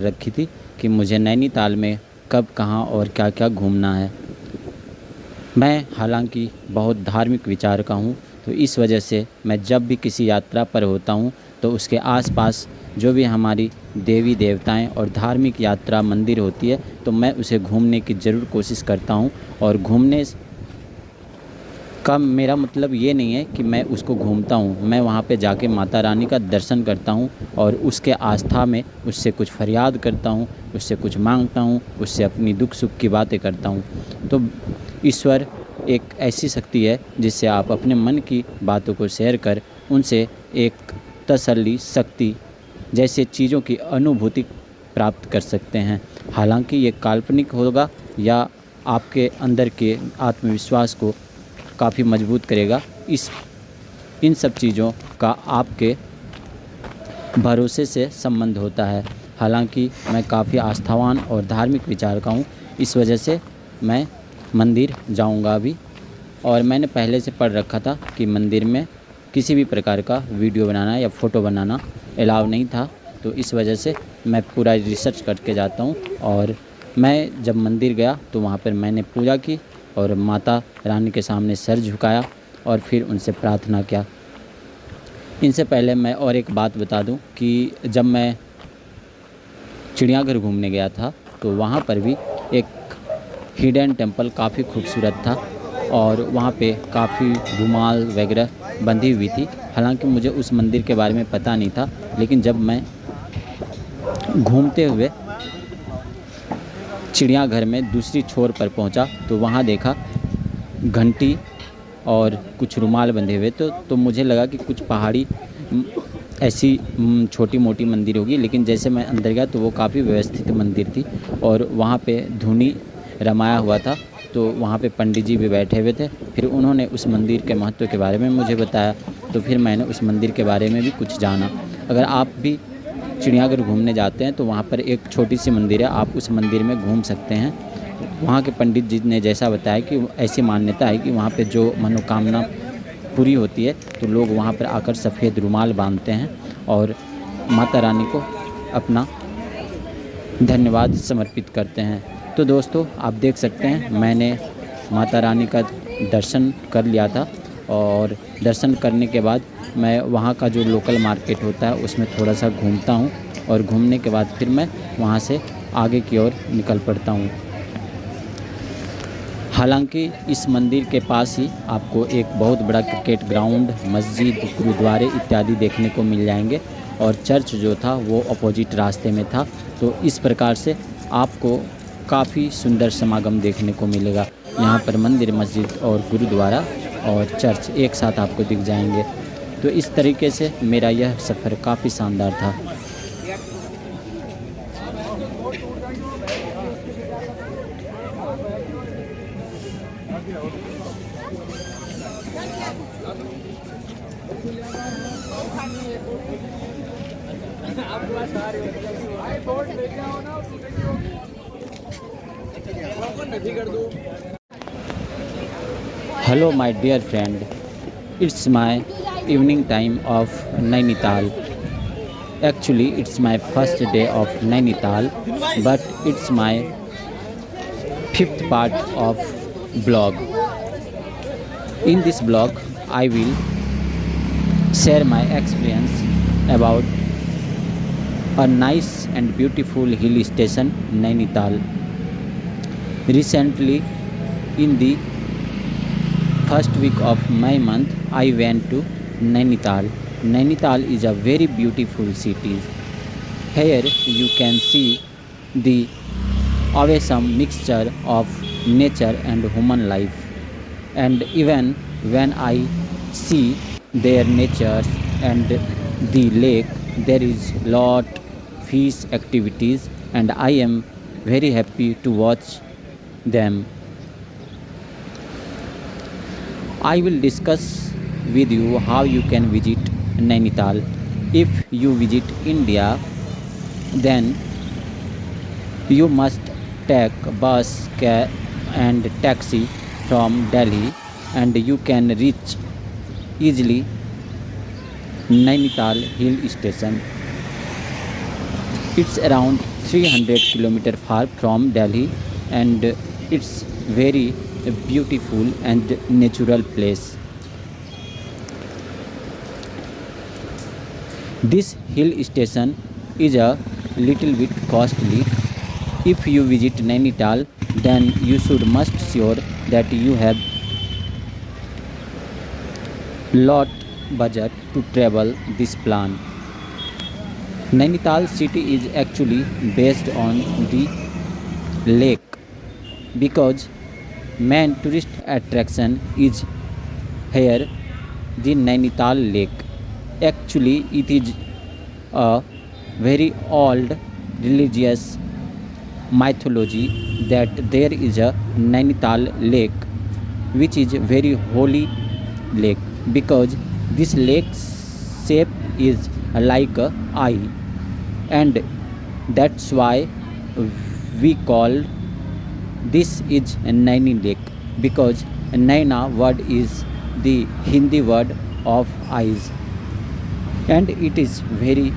रखी थी कि मुझे नैनीताल में कब, कहाँ और क्या क्या घूमना है। मैं हालांकि बहुत धार्मिक विचार का हूँ, तो इस वजह से मैं जब भी किसी यात्रा पर होता हूँ तो उसके आसपास जो भी हमारी देवी देवताएं और धार्मिक यात्रा मंदिर होती है तो मैं उसे घूमने की ज़रूर कोशिश करता हूँ। और घूमने का मेरा मतलब ये नहीं है कि मैं उसको घूमता हूँ, मैं वहाँ पे जाके माता रानी का दर्शन करता हूँ और उसके आस्था में उससे कुछ फरियाद करता हूँ, उससे कुछ मांगता हूँ, उससे अपनी दुख सुख की बातें करता हूँ। तो ईश्वर एक ऐसी शक्ति है जिससे आप अपने मन की बातों को शेयर कर उनसे एक तसल्ली, शक्ति जैसे चीज़ों की अनुभूति प्राप्त कर सकते हैं। हालांकि ये काल्पनिक होगा या आपके अंदर के आत्मविश्वास को काफ़ी मजबूत करेगा। इन सब चीज़ों का आपके भरोसे से संबंध होता है। हालांकि मैं काफ़ी आस्थावान और धार्मिक विचार का हूँ, इस वजह से मैं मंदिर जाऊँगा अभी। और मैंने पहले से पढ़ रखा था कि मंदिर में किसी भी प्रकार का वीडियो बनाना या फ़ोटो बनाना अलाउ नहीं था, तो इस वजह से मैं पूरा रिसर्च करके जाता हूँ। और मैं जब मंदिर गया तो वहाँ पर मैंने पूजा की और माता रानी के सामने सर झुकाया और फिर उनसे प्रार्थना किया। इनसे पहले मैं और एक बात बता दूं कि जब मैं चिड़ियाघर घूमने गया था तो वहाँ पर भी एक हिडन टेम्पल काफ़ी खूबसूरत था और वहाँ पे काफ़ी रुमाल वगैरह बंधी हुई थी। हालांकि मुझे उस मंदिर के बारे में पता नहीं था, लेकिन जब मैं घूमते हुए चिड़ियाघर में दूसरी छोर पर पहुंचा तो वहां देखा घंटी और कुछ रुमाल बंधे हुए। तो मुझे लगा कि कुछ पहाड़ी ऐसी छोटी मोटी मंदिर होगी, लेकिन जैसे मैं अंदर गया तो वो काफ़ी व्यवस्थित मंदिर थी और वहाँ पे धुनी रमाया हुआ था। तो वहाँ पे पंडित जी भी बैठे हुए थे। फिर उन्होंने उस मंदिर के महत्व के बारे में मुझे बताया, तो फिर मैंने उस मंदिर के बारे में भी कुछ जाना। अगर आप भी चिड़ियाघर घूमने जाते हैं तो वहाँ पर एक छोटी सी मंदिर है, आप उस मंदिर में घूम सकते हैं। वहाँ के पंडित जी ने जैसा बताया कि ऐसी मान्यता है कि वहाँ पे जो मनोकामना पूरी होती है तो लोग वहाँ पर आकर सफ़ेद रुमाल बांधते हैं और माता रानी को अपना धन्यवाद समर्पित करते हैं। तो दोस्तों, आप देख सकते हैं मैंने माता रानी का दर्शन कर लिया था और दर्शन करने के बाद मैं वहाँ का जो लोकल मार्केट होता है उसमें थोड़ा सा घूमता हूँ और घूमने के बाद फिर मैं वहाँ से आगे की ओर निकल पड़ता हूँ। हालांकि इस मंदिर के पास ही आपको एक बहुत बड़ा क्रिकेट ग्राउंड, मस्जिद, गुरुद्वारे इत्यादि देखने को मिल जाएंगे और चर्च जो था वो अपोजिट रास्ते में था। तो इस प्रकार से आपको काफ़ी सुंदर समागम देखने को मिलेगा। यहाँ पर मंदिर, मस्जिद और गुरुद्वारा और चर्च एक साथ आपको दिख जाएंगे। तो इस तरीके से मेरा यह सफ़र काफ़ी शानदार था। Hello my dear friend, it's my evening time of Nainital. Actually it's my first day of Nainital, but it's my fifth part of blog. In this blog I will share my experience about a nice and beautiful hill station, Nainital. Recently, in the first week of May month, I went to Nainital. Nainital is a very beautiful city. Here you can see the awesome mixture of nature and human life. And even when I see their nature and the lake, there is lot fish activities and I am very happy to watch them. I will discuss with you how you can visit Nainital. If you visit India, then you must take bus, cab and taxi from Delhi and you can reach easily Nainital hill station. It's around 300 km far from Delhi, and it's very beautiful and natural place. This hill station is a little bit costly. If you visit Nainital, then you should must sure that you have lot budget to travel this plan. Nainital city is actually based on the lake because main tourist attraction is here, the Nainital lake. Actually it is a very old religious mythology that there is a Nainital lake which is very holy lake because this lake shape is like a eye, and that's why we call this is Naini lake because Naina word is the Hindi word of eyes, and it is very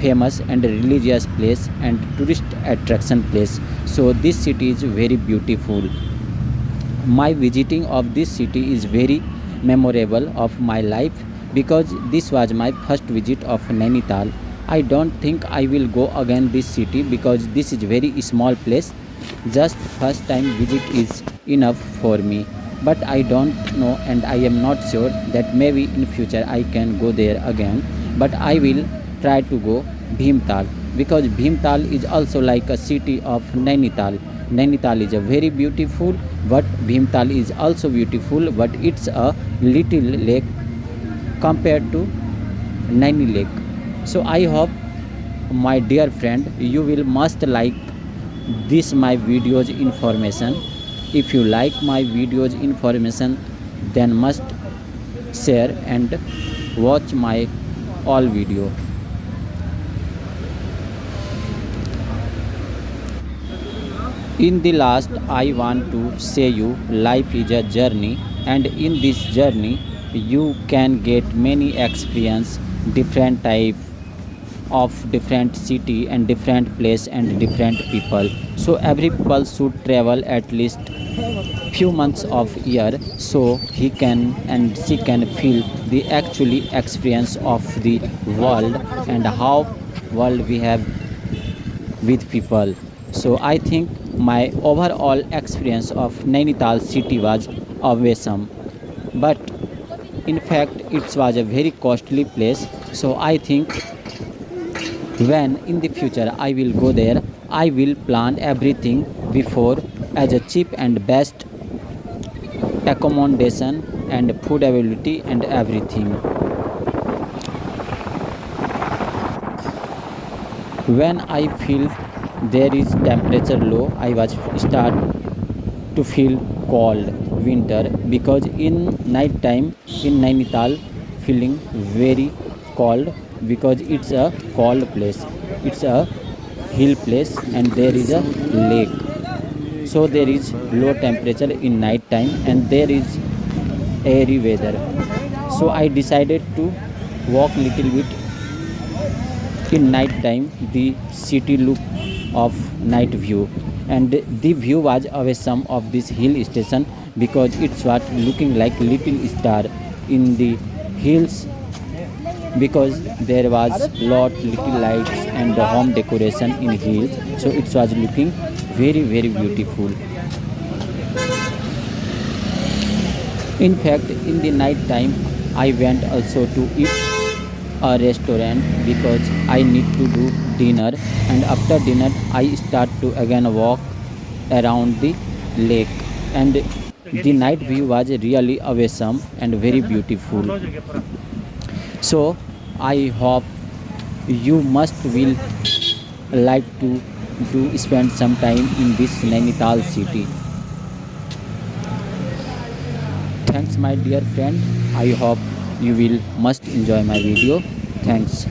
famous and religious place and tourist attraction place. So this city is very beautiful. My visiting of this city is very memorable of my life because this was my first visit of Nainital. I don't think I will go again this city because this is very small place. Just first time visit is enough for me, but I don't know and I am not sure that maybe in future I can go there again, but I will try to go Bhimtal because Bhimtal is also like a city of Nainital. Nainital is a very beautiful, but Bhimtal is also beautiful, but it's a little lake compared to Naini lake. So I hope my dear friend you will must like this my videos information. If you like my videos information, then must share and watch my all video. In the last, I want to say you life is a journey, and in this journey you can get many experience, different type of different city and different place and different people. So every people should travel at least few months of year so he can and she can feel the actually experience of the world and how world we have with people. So I think my overall experience of Nainital city was awesome, but in fact it was a very costly place. So I think when in the future I will go there, I will plan everything before as a cheap and best accommodation and food availability and everything. When I feel there is temperature low, I was start to feel cold winter because in night time in Nainital feeling very cold because it's a cold place, it's a hill place and there is a lake, so there is low temperature in night time and there is airy weather. So I decided to walk little bit in night time the city look of night view, and the view was awesome of this hill station because it's what looking like little star in the hills because there was lot little lights and the home decoration in hills, so it was looking very beautiful. In fact in the night time I went also to eat a restaurant because I need to do dinner, and after dinner I start to again walk around the lake, and the night view was really awesome and very beautiful. So I hope you must will like to spend some time in this Nainital city. Thanks my dear friend, I hope you will must enjoy my video. Thanks.